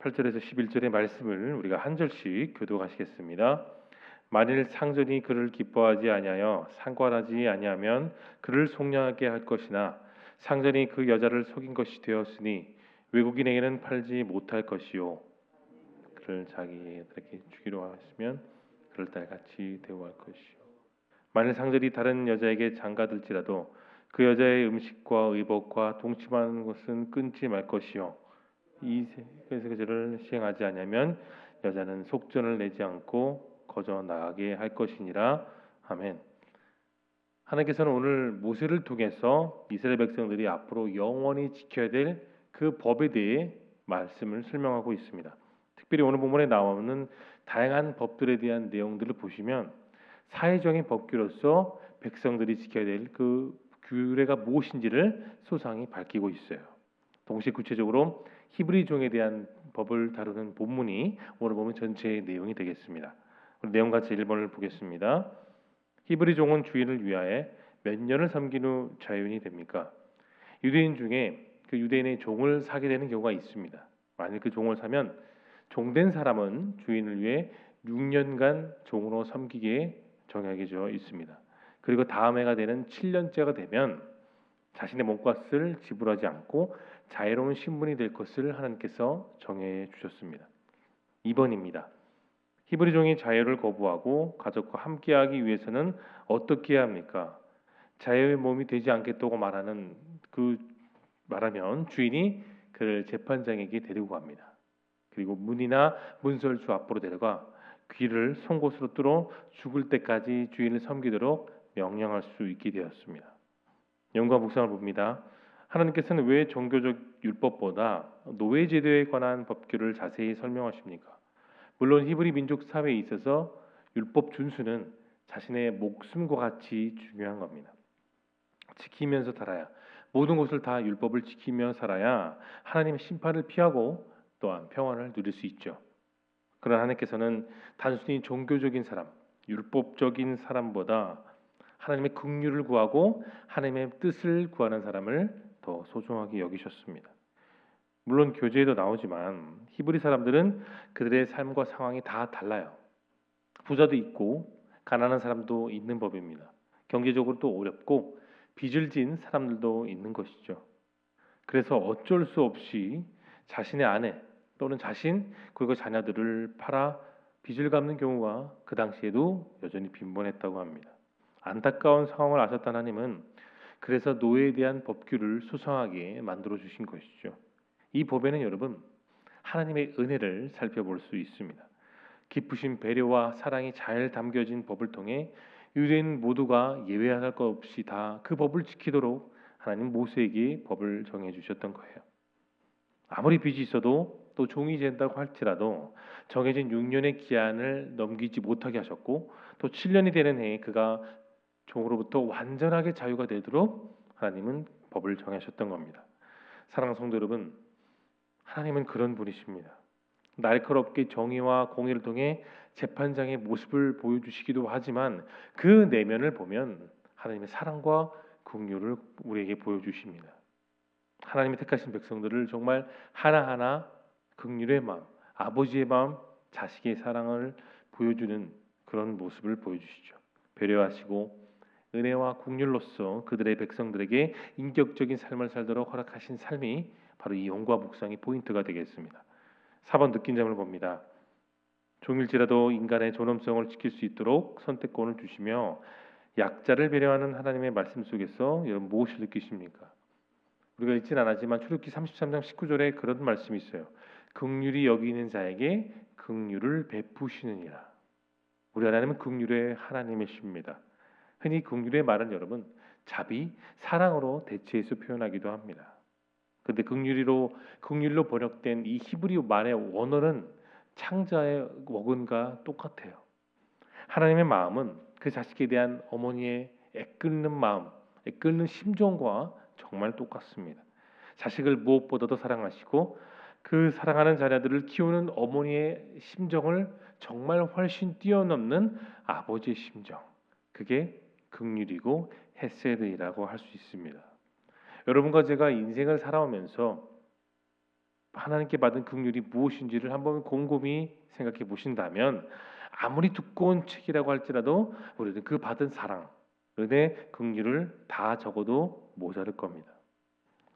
8절에서 11절의 말씀을 우리가 한 절씩 교독하시겠습니다. 만일 상전이 그를 기뻐하지 아니하여 상관하지 아니하면 그를 속량하게 할 것이나 상전이 그 여자를 속인 것이 되었으니 외국인에게는 팔지 못할 것이요 그를 자기에게 주기로 하시면 그를 딸같이 대우할 것이요 만일 상전이 다른 여자에게 장가들지라도 그 여자의 음식과 의복과 동침하는 것은 끊지 말 것이요 이 세계를 시행하지 아니하면 여자는 속전을 내지 않고 거저 나가게 할 것이니라. 아멘. 하나님께서는 오늘 모세를 통해서 이스라엘 백성들이 앞으로 영원히 지켜야 될 그 법에 대해 말씀을 설명하고 있습니다. 특별히 오늘 본문에 나오는 다양한 법들에 대한 내용들을 보시면 사회적인 법규로서 백성들이 지켜야 될 그 규례가 무엇인지를 소상히 밝히고 있어요. 동시에 구체적으로 히브리 종에 대한 법을 다루는 본문이 오늘 보면 전체의 내용이 되겠습니다. 내용 같이 1번을 보겠습니다. 히브리 종은 주인을 위하여 몇 년을 섬긴 후 자유인이 됩니까? 유대인 중에 그 유대인의 종을 사게 되는 경우가 있습니다. 만일 그 종을 사면 종된 사람은 주인을 위해 6년간 종으로 섬기기에 정해져 있습니다. 그리고 다음 해가 되는 7년째가 되면 자신의 몸값을 지불하지 않고 자유로운 신분이 될 것을 하나님께서 정해 주셨습니다. 2번입니다. 히브리 종이 자유를 거부하고 가족과 함께하기 위해서는 어떻게 해야 합니까? 자유의 몸이 되지 않겠다고 말하면 주인이 그를 재판장에게 데리고 갑니다. 그리고 문이나 문설주 앞으로 데려가 귀를 송곳으로 뚫어 죽을 때까지 주인을 섬기도록 명령할 수 있게 되었습니다. 영과 묵상을 봅니다. 하나님께서는 왜 종교적 율법보다 노예 제도에 관한 법규를 자세히 설명하십니까? 물론 히브리 민족 사회에 있어서 율법 준수는 자신의 목숨과 같이 중요한 겁니다. 지키면서 살아야 모든 것을 다 율법을 지키며 살아야 하나님의 심판을 피하고 또한 평안을 누릴 수 있죠. 그러나 하나님께서는 단순히 종교적인 사람, 율법적인 사람보다 하나님의 긍휼을 구하고 하나님의 뜻을 구하는 사람을 더 소중하게 여기셨습니다. 물론 교재에도 나오지만 히브리 사람들은 그들의 삶과 상황이 다 달라요. 부자도 있고 가난한 사람도 있는 법입니다. 경제적으로도 어렵고 빚을 진 사람들도 있는 것이죠. 그래서 어쩔 수 없이 자신의 아내 또는 자신 그리고 자녀들을 팔아 빚을 갚는 경우가 그 당시에도 여전히 빈번했다고 합니다. 안타까운 상황을 아셨던 하나님은 그래서 노예에 대한 법규를 수상하게 만들어 주신 것이죠. 이 법에는 여러분 하나님의 은혜를 살펴볼 수 있습니다. 깊으신 배려와 사랑이 잘 담겨진 법을 통해 유대인 모두가 예외할 것 없이 다 그 법을 지키도록 하나님 모세에게 법을 정해 주셨던 거예요. 아무리 빚이 있어도 또 종이 된다고 할지라도 정해진 6년의 기한을 넘기지 못하게 하셨고 또 7년이 되는 해에 그가 종으로부터 완전하게 자유가 되도록 하나님은 법을 정하셨던 겁니다. 사랑하는 성도 여러분, 하나님은 그런 분이십니다. 날카롭게 정의와 공의를 통해 재판장의 모습을 보여주시기도 하지만 그 내면을 보면 하나님의 사랑과 긍휼을 우리에게 보여주십니다. 하나님이 택하신 백성들을 정말 하나하나 긍휼의 마음, 아버지의 마음, 자식의 사랑을 보여주는 그런 모습을 보여주시죠. 배려하시고 은혜와 긍휼로서 그들의 백성들에게 인격적인 삶을 살도록 허락하신 삶이 바로 이 영과 묵상의 포인트가 되겠습니다. 4번 느낀 점을 봅니다. 종일지라도 인간의 존엄성을 지킬 수 있도록 선택권을 주시며 약자를 배려하는 하나님의 말씀 속에서 여러분 무엇을 느끼십니까? 우리가 읽진 않았지만 출애굽기 33장 19절에 그런 말씀이 있어요. 긍휼히 여기는 자에게 긍휼을 베푸시느니라. 우리 하나님은 긍휼의 하나님이십니다. 흔히 긍휼의 말은 여러분 자비, 사랑으로 대체해서 표현하기도 합니다. 그런데 긍휼로 번역된 이 히브리 말의 원어는 창자의 어근과 똑같아요. 하나님의 마음은 그 자식에 대한 어머니의 애끓는 마음, 애끓는 심정과 정말 똑같습니다. 자식을 무엇보다도 사랑하시고 그 사랑하는 자녀들을 키우는 어머니의 심정을 정말 훨씬 뛰어넘는 아버지의 심정, 그게 긍휼이고 헤세드이라고 할 수 있습니다. 여러분과 제가 인생을 살아오면서 하나님께 받은 긍휼이 무엇인지를 한번 곰곰이 생각해 보신다면 아무리 두꺼운 책이라고 할지라도 우리는 그 받은 사랑, 은혜, 긍휼을 다 적어도 모자랄 겁니다.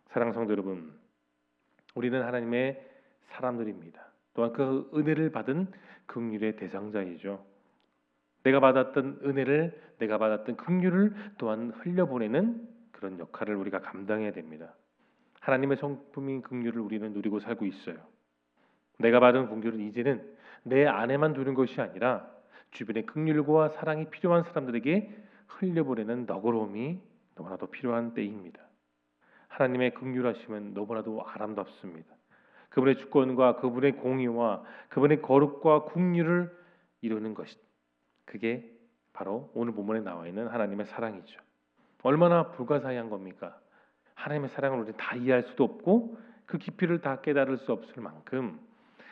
사랑하는 성도 여러분, 우리는 하나님의 사람들입니다. 또한 그 은혜를 받은 긍휼의 대상자이죠. 내가 받았던 은혜를, 내가 받았던 긍휼을 또한 흘려보내는 그런 역할을 우리가 감당해야 됩니다. 하나님의 성품인 긍휼을 우리는 누리고 살고 있어요. 내가 받은 긍휼은 이제는 내 안에만 두는 것이 아니라 주변의 긍휼과 사랑이 필요한 사람들에게 흘려보내는 너그러움이 너무나도 필요한 때입니다. 하나님의 긍휼하심은 너무나도 아름답습니다. 그분의 주권과 그분의 공의와 그분의 거룩과 긍휼을 이루는 것이, 그게 바로 오늘 본문에 나와 있는 하나님의 사랑이죠. 얼마나 불가사의한 겁니까? 하나님의 사랑을 우리는 다 이해할 수도 없고 그 깊이를 다 깨달을 수 없을 만큼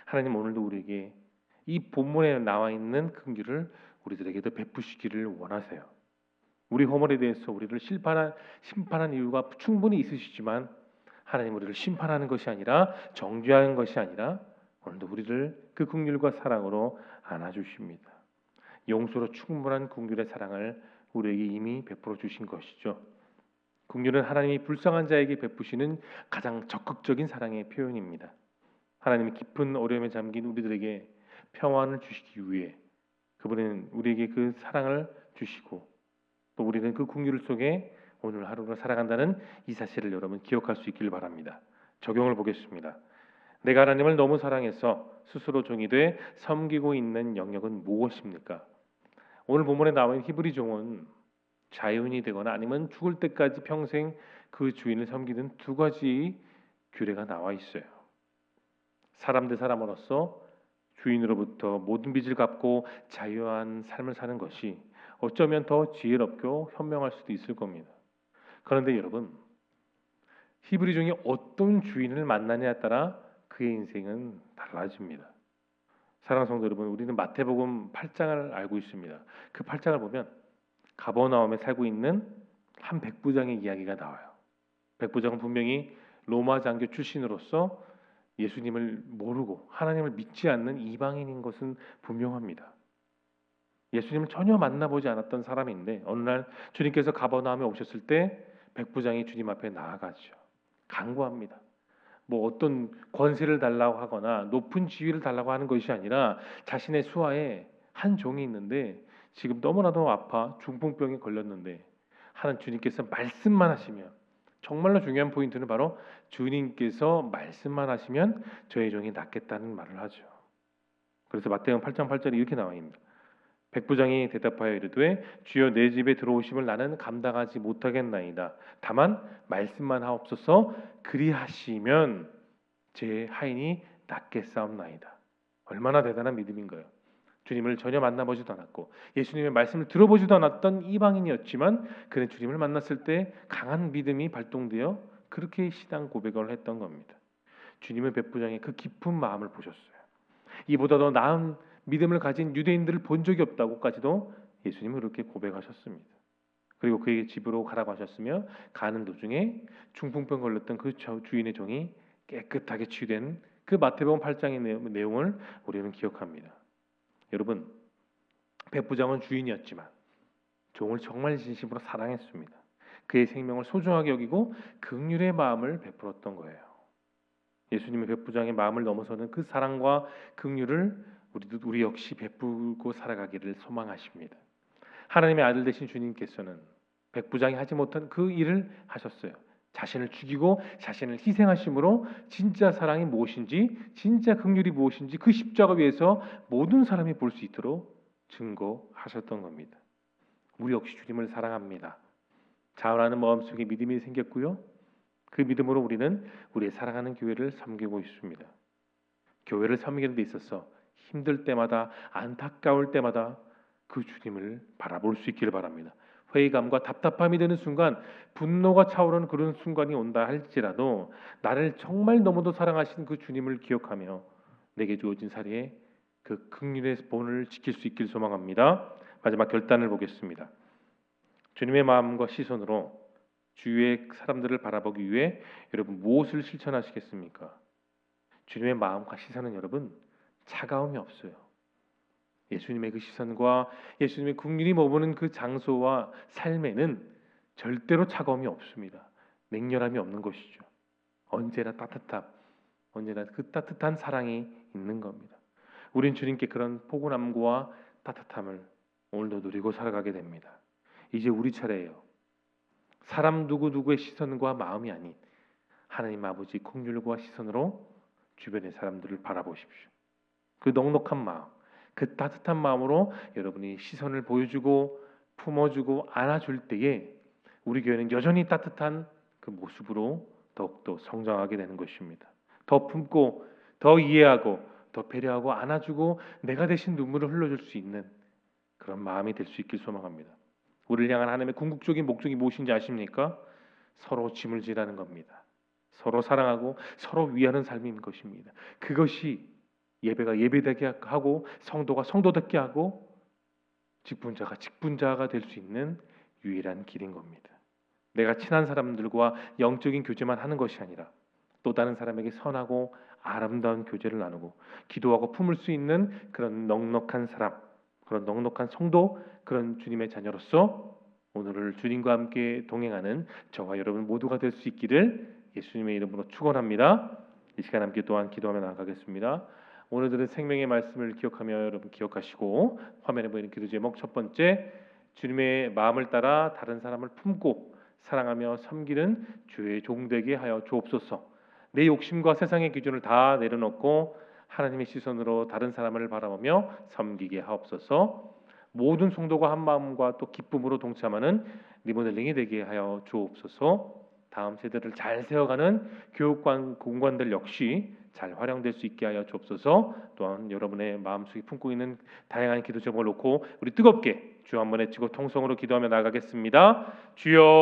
하나님 오늘도 우리에게 이 본문에 나와 있는 긍휼을 우리들에게도 베푸시기를 원하세요. 우리 허물에 대해서 우리를 심판한 이유가 충분히 있으시지만 하나님 우리를 심판하는 것이 아니라 정죄하는 것이 아니라 오늘도 우리를 그 긍휼과 사랑으로 안아주십니다. 용서로 충분한 긍휼의 사랑을 우리에게 이미 베풀어 주신 것이죠. 긍휼은 하나님이 불쌍한 자에게 베푸시는 가장 적극적인 사랑의 표현입니다. 하나님이 깊은 어려움에 잠긴 우리들에게 평안을 주시기 위해 그분은 우리에게 그 사랑을 주시고 또 우리는 그 긍휼 속에 오늘 하루를 살아간다는 이 사실을 여러분 기억할 수 있길 바랍니다. 적용을 보겠습니다. 내가 하나님을 너무 사랑해서 스스로 종이 돼 섬기고 있는 영역은 무엇입니까? 오늘 본문에 나온 히브리 종은 자유인이 되거나 아니면 죽을 때까지 평생 그 주인을 섬기는 두 가지 규례가 나와 있어요. 사람 대 사람으로서 주인으로부터 모든 빚을 갚고 자유한 삶을 사는 것이 어쩌면 더 지혜롭고 현명할 수도 있을 겁니다. 그런데 여러분, 히브리 종이 어떤 주인을 만나냐에 따라 그의 인생은 달라집니다. 사랑하는 성도 여러분, 우리는 마태복음 8장을 알고 있습니다. 그 8장을 보면 가버나움에 살고 있는 한 백부장의 이야기가 나와요. 백부장은 분명히 로마 장교 출신으로서 예수님을 모르고 하나님을 믿지 않는 이방인인 것은 분명합니다. 예수님을 전혀 만나보지 않았던 사람인데 어느 날 주님께서 가버나움에 오셨을 때 백부장이 주님 앞에 나아가죠. 간구합니다. 뭐 어떤 권세를 달라고 하거나 높은 지위를 달라고 하는 것이 아니라 자신의 수하에 한 종이 있는데 지금 너무나도 아파 중풍병에 걸렸는데 하나님 주님께서 말씀만 하시면, 정말로 중요한 포인트는 바로 주님께서 말씀만 하시면 저의 종이 낫겠다는 말을 하죠. 그래서 마태복음 8장 8절에 이렇게 나와 있습니다. 백부장이 대답하여 이르되 주여 내 집에 들어오심을 나는 감당하지 못하겠나이다. 다만 말씀만 하옵소서. 그리하시면 제 하인이 낫겠사옵나이다. 얼마나 대단한 믿음인가요? 주님을 전혀 만나보지도 않았고 예수님의 말씀을 들어보지도 않았던 이방인이었지만 그는 주님을 만났을 때 강한 믿음이 발동되어 그렇게 신앙 고백을 했던 겁니다. 주님의 백부장의 그 깊은 마음을 보셨어요. 이보다 더 나은 믿음을 가진 유대인들을 본 적이 없다고까지도 예수님은 그렇게 고백하셨습니다. 그리고 그에게 집으로 가라고 하셨으며 가는 도중에 중풍병 걸렸던 그 주인의 종이 깨끗하게 치유된 그 마태복음 8장의 내용을 우리는 기억합니다. 여러분, 백부장은 주인이었지만 종을 정말 진심으로 사랑했습니다. 그의 생명을 소중하게 여기고 긍휼의 마음을 베풀었던 거예요. 예수님의 백부장의 마음을 넘어서는 그 사랑과 긍휼을 우리 역시 베풀고 살아가기를 소망하십니다. 하나님의 아들 되신 주님께서는 백부장이 하지 못한 그 일을 하셨어요. 자신을 죽이고 자신을 희생하심으로 진짜 사랑이 무엇인지, 진짜 긍휼이 무엇인지 그 십자가 위에서 모든 사람이 볼 수 있도록 증거하셨던 겁니다. 우리 역시 주님을 사랑합니다. 자원하는 마음속에 믿음이 생겼고요. 그 믿음으로 우리는 우리의 사랑하는 교회를 섬기고 있습니다. 교회를 섬기는 데 있어서 힘들 때마다 안타까울 때마다 그 주님을 바라볼 수 있기를 바랍니다. 회의감과 답답함이 드는 순간, 분노가 차오르는 그런 순간이 온다 할지라도 나를 정말 너무도 사랑하시는 그 주님을 기억하며 내게 주어진 사리에 그 긍휼의 본을 지킬 수 있길 소망합니다. 마지막 결단을 보겠습니다. 주님의 마음과 시선으로 주위의 사람들을 바라보기 위해 여러분 무엇을 실천하시겠습니까? 주님의 마음과 시선은 여러분 차가움이 없어요. 예수님의 그 시선과 예수님의 국률이 머무는 그 장소와 삶에는 절대로 차가움이 없습니다. 냉렬함이 없는 것이죠. 언제나 따뜻함, 언제나 그 따뜻한 사랑이 있는 겁니다. 우린 주님께 그런 포근함과 따뜻함을 오늘도 누리고 살아가게 됩니다. 이제 우리 차례예요. 사람 누구누구의 시선과 마음이 아닌 하나님 아버지 긍휼과 시선으로 주변의 사람들을 바라보십시오. 그 넉넉한 마음, 그 따뜻한 마음으로 여러분이 시선을 보여주고 품어주고 안아줄 때에 우리 교회는 여전히 따뜻한 그 모습으로 더욱더 성장하게 되는 것입니다. 더 품고 더 이해하고 더 배려하고 안아주고 내가 대신 눈물을 흘려줄 수 있는 그런 마음이 될 수 있길 소망합니다. 우리를 향한 하나님의 궁극적인 목적이 무엇인지 아십니까? 서로 짐을 지라는 겁니다. 서로 사랑하고 서로 위하는 삶인 것입니다. 그것이 예배가 예배되게 하고 성도가 성도되게 하고 직분자가 직분자가 될 수 있는 유일한 길인 겁니다. 내가 친한 사람들과 영적인 교제만 하는 것이 아니라 또 다른 사람에게 선하고 아름다운 교제를 나누고 기도하고 품을 수 있는 그런 넉넉한 사람, 그런 넉넉한 성도, 그런 주님의 자녀로서 오늘을 주님과 함께 동행하는 저와 여러분 모두가 될 수 있기를 예수님의 이름으로 축원합니다. 이 시간 함께 또한 기도하며 나아가겠습니다. 오늘 들은 생명의 말씀을 기억하며 여러분 기억하시고 화면에 보이는 기도 제목 첫 번째, 주님의 마음을 따라 다른 사람을 품고 사랑하며 섬기는 주의 종되게 하여 주옵소서. 내 욕심과 세상의 기준을 다 내려놓고 하나님의 시선으로 다른 사람을 바라보며 섬기게 하옵소서. 모든 성도가 한 마음과 또 기쁨으로 동참하는 리모델링이 되게 하여 주옵소서. 다음 세대를 잘 세워가는 교육관 공관들 역시 잘 활용될 수 있게 하여 주옵소서. 또한 여러분의 마음속에 품고 있는 다양한 기도 제목을 놓고 우리 뜨겁게 주 한번 외치고 통성으로 기도하며 나가겠습니다. 주여